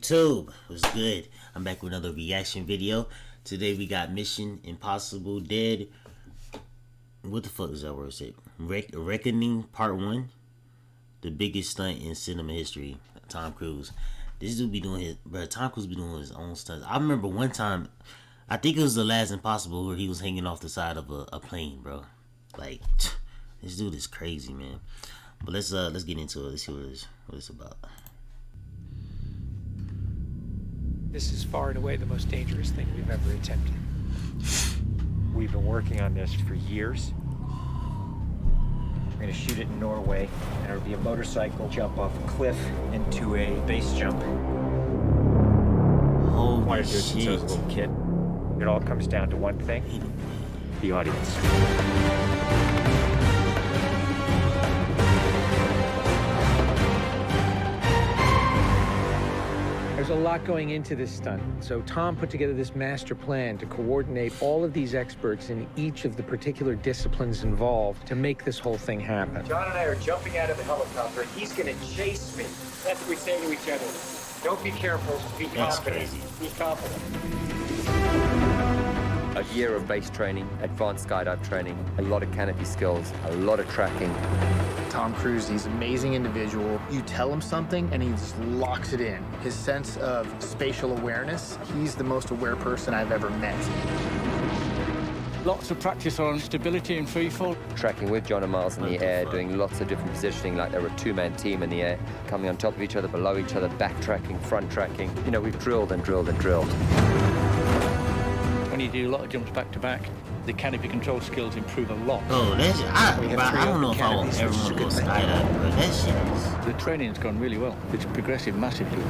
YouTube, what's good? I'm back with another reaction video. Today we got Mission Impossible Dead. What the fuck is that word said? Reckoning Part 1. The biggest stunt in cinema history. Tom Cruise. This dude be doing Tom Cruise be doing his own stunts. I remember one time, I think it was the last Impossible, where he was hanging off the side of a plane, bro. Like, this dude is crazy, man. But let's get into it. Let's see what it's about. This is far and away the most dangerous thing we've ever attempted. We've been working on this for years. We're gonna shoot it in Norway, and it'll be a motorcycle jump off a cliff into a base jump. Holy Wanted to do it since I was a little kid. It all comes down to one thing: the audience. There's a lot going into this stunt, so Tom put together this master plan to coordinate all of these experts in each of the particular disciplines involved to make this whole thing happen. John and I are jumping out of the helicopter. He's gonna chase me. That's what we say to each other. Don't be careful, be confident. Be confident. A year of base training, advanced skydive training, a lot of canopy skills, a lot of tracking. Tom Cruise, he's an amazing individual. You tell him something and he just locks it in. His sense of spatial awareness, he's the most aware person I've ever met. Lots of practice on stability and freefall. Tracking with John and Miles in the air, doing lots of different positioning, like they were a two-man team in the air, coming on top of each other, below each other, backtracking, front tracking. You know, we've drilled and drilled and drilled. When you do a lot of jumps back to back, the canopy control skills improve a lot. Oh, that's I don't know if I would ever want to go skydiving, but that shit is... The training's gone really well. It's progressive massively.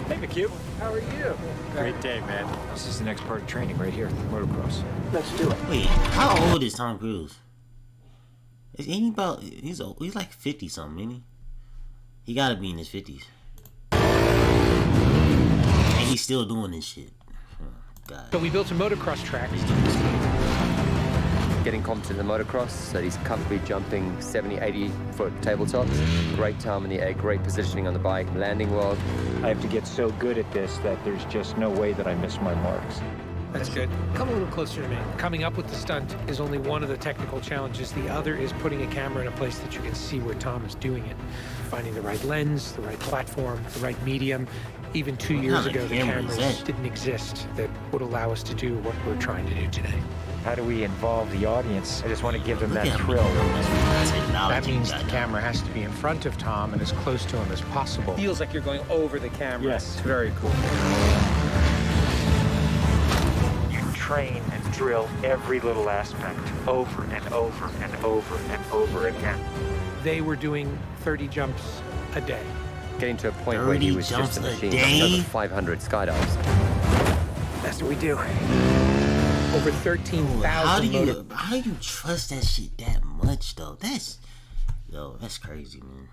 Hey, McHugh. How are you? Great day, man. This is the next part of training right here, motocross. Let's do it. Wait, how old is Tom Cruise? Ain't he about... He's old. He's like 50 something, ain't he? He gotta be in his 50s. And he's still doing this shit. God. So we built a motocross track. Getting competent in the motocross, so he's comfortably jumping 70, 80-foot tabletops. Great time in the air, great positioning on the bike, landing well. I have to get so good at this that there's just no way that I miss my marks. That's good. Come a little closer to me. Coming up with the stunt is only one of the technical challenges. The other is putting a camera in a place that you can see where Tom is doing it. Finding the right lens, the right platform, the right medium. Even 2 years ago, the cameras didn't exist that would allow us to do what we're trying to do today. How do we involve the audience? I just want to give them that thrill. That means the camera has to be in front of Tom and as close to him as possible. Feels like you're going over the camera. Yes, it's very cool. You train and drill every little aspect over and over and over and over again. They were doing 30 jumps a day. Getting to a point where he was just a machine, over 500 skydives. That's what we do. Over 13,000. How do you trust that shit that much though? That's crazy, man.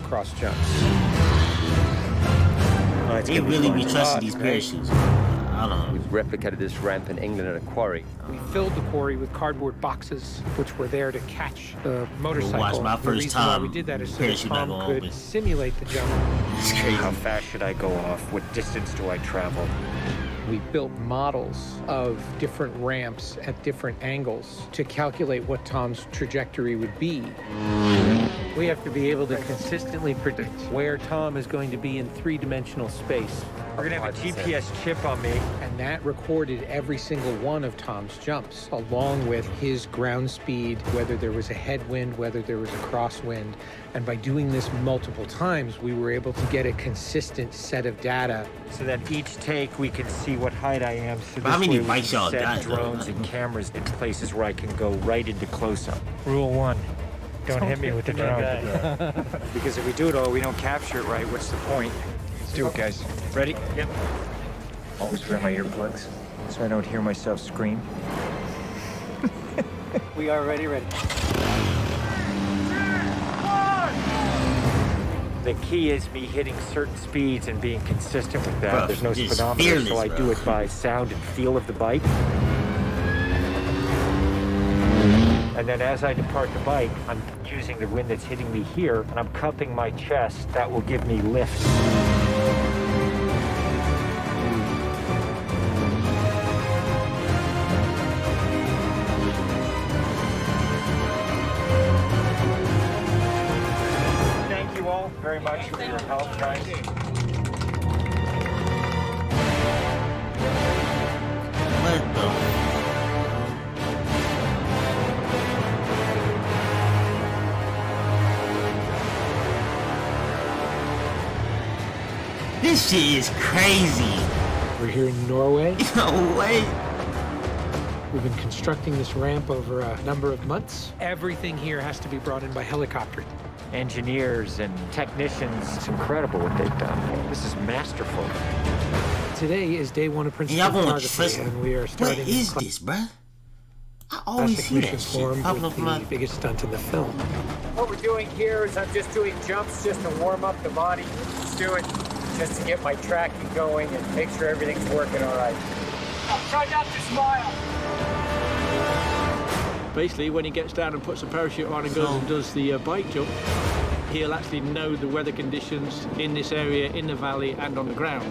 Cross jumps. They really be trusting these parachutes. I don't know. We've replicated this ramp in England at a quarry. We filled the quarry with cardboard boxes, which were there to catch the motorcycle. Watch my first time. We did that is so that Tom could simulate the jump. It's crazy. How fast should I go off? What distance do I travel? We built models of different ramps at different angles to calculate what Tom's trajectory would be. We have to be able to consistently predict where Tom is going to be in three-dimensional space. We're gonna have a GPS chip on me. And that recorded every single one of Tom's jumps, along with his ground speed, whether there was a headwind, whether there was a crosswind. And by doing this multiple times, we were able to get a consistent set of data. So that each take, we can see what height I am. So How many we bikes y'all set got, drones and cameras in places where I can go right into close-up. Rule 1. Don't hit me with the drone. Because if we do it all, we don't capture it right. What's the point? Let's do it, guys. Ready? Yep. Always wear my earplugs so I don't hear myself scream. We are ready. The key is me hitting certain speeds and being consistent with that. Bro, there's no it's speedometer, fearless, so I bro. do it by sound and feel of the bike. And then as I depart the bike, I'm using the wind that's hitting me here, and I'm cupping my chest. That will give me lift. Thank you all very much for your help, guys. What the? This shit is crazy. We're here in Norway. No way. We've been constructing this ramp over a number of months. Everything here has to be brought in by helicopter. Engineers and technicians, it's incredible what they've done. This is masterful. Today is day one of principal Y'all going photography, and we are starting. What is this, bruh? I always see that shit formed popping with up in my... the biggest stunt in the film. What we're doing here is I'm just doing jumps just to warm up the body. Just do it just to get my tracking going and make sure everything's working all right. Try not to smile. Basically, when he gets down and puts a parachute on and goes and does the bike jump, he'll actually know the weather conditions in this area, in the valley, and on the ground.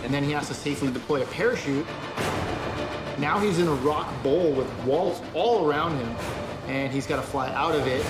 And then he has to safely deploy a parachute. Now he's in a rock bowl with walls all around him, and he's got to fly out of it.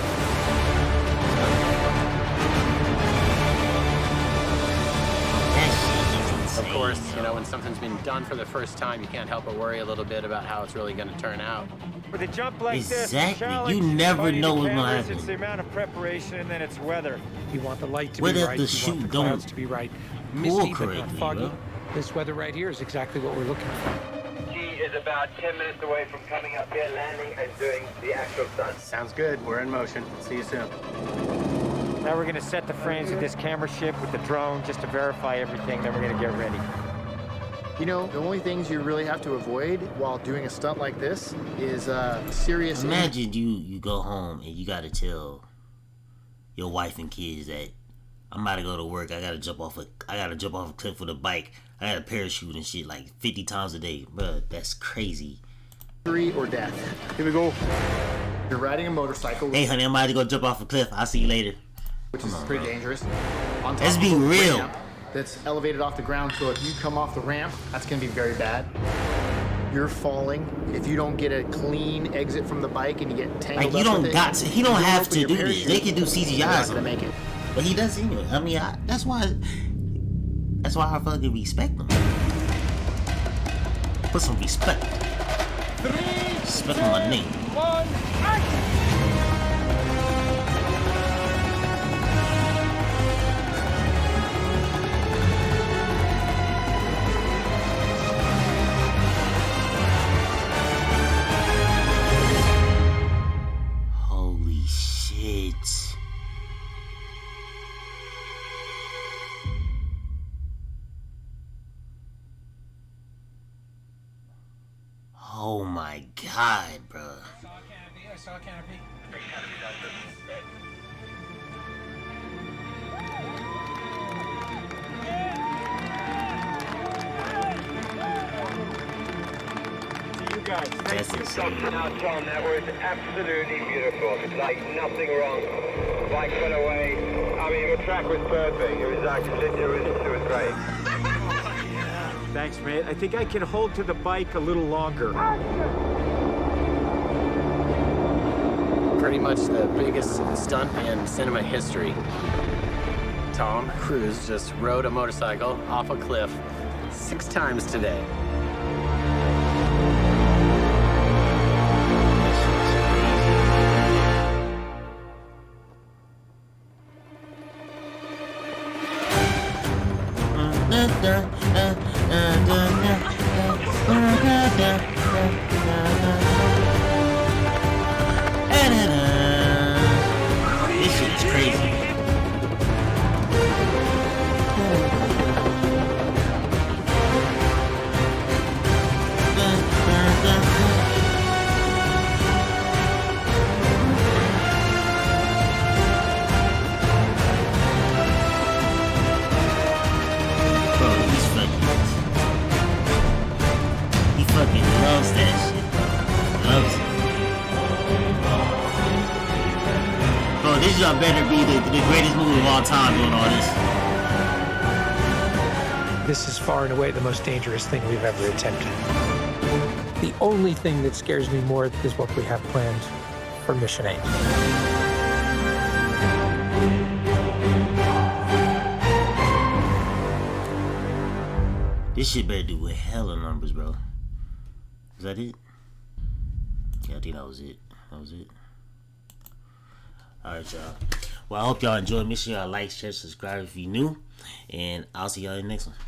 Of course, you know, when something's been done for the first time, you can't help but worry a little bit about how it's really going to turn out. With a jump like this, Exactly. the challenge You never fighting know the what's gonna cameras, happen. It's the amount of preparation, and then it's weather. You want the light to What be if right, the you shoot want the clouds don't to be right. pull Misty, but not correctly, foggy. bro? This weather right here is exactly what we're looking for. He is about 10 minutes away from coming up here, landing, and doing the actual stunt. Sounds good. We're in motion. See you soon. Now we're going to set the frames with this camera ship with the drone just to verify everything, then we're going to get ready. You know, the only things you really have to avoid while doing a stunt like this is serious... Imagine you go home and you gotta tell your wife and kids that I'm about to go to work. I gotta jump off a cliff with a bike. I got a parachute and shit like 50 times a day, bro. That's crazy. injury or death. Here we go. You're riding a motorcycle, Hey, honey, I'm about to go jump off a cliff. I'll see you later. which is pretty dangerous. On top Let's of be a real. ramp that's elevated off the ground, so if you come off the ramp, that's gonna be very bad. You're falling. If you don't get a clean exit from the bike and you get tangled Like, you up don't with it, got to, he don't you have open to your do this. parachute, They can do you're CGIs not on gonna him. make it. But he does anyway. I mean, that's why I fucking respect him. Put some respect. Respect on my name. Holy shit. Oh my god, bro. I saw a canopy. You guys, That's insane. Now, Tom, that was absolutely beautiful. It's like nothing wrong. Bike went away. I mean, the track was perfect. It was actually, it was great. thanks, mate. I think I can hold to the bike a little longer. Pretty much the biggest stunt in cinema history. Tom Cruise just rode a motorcycle off a cliff 6 times today. This shit is crazy. y'all better be the greatest movie of all time doing all this. This is far and away the most dangerous thing we've ever attempted. The only thing that scares me more is what we have planned for Mission 8. This shit better do with hella numbers, bro. Is that it? Yeah, I think that was it. Alright, y'all. Well, I hope y'all enjoyed. Make sure y'all like, share, subscribe if you're new. And I'll see y'all in the next one.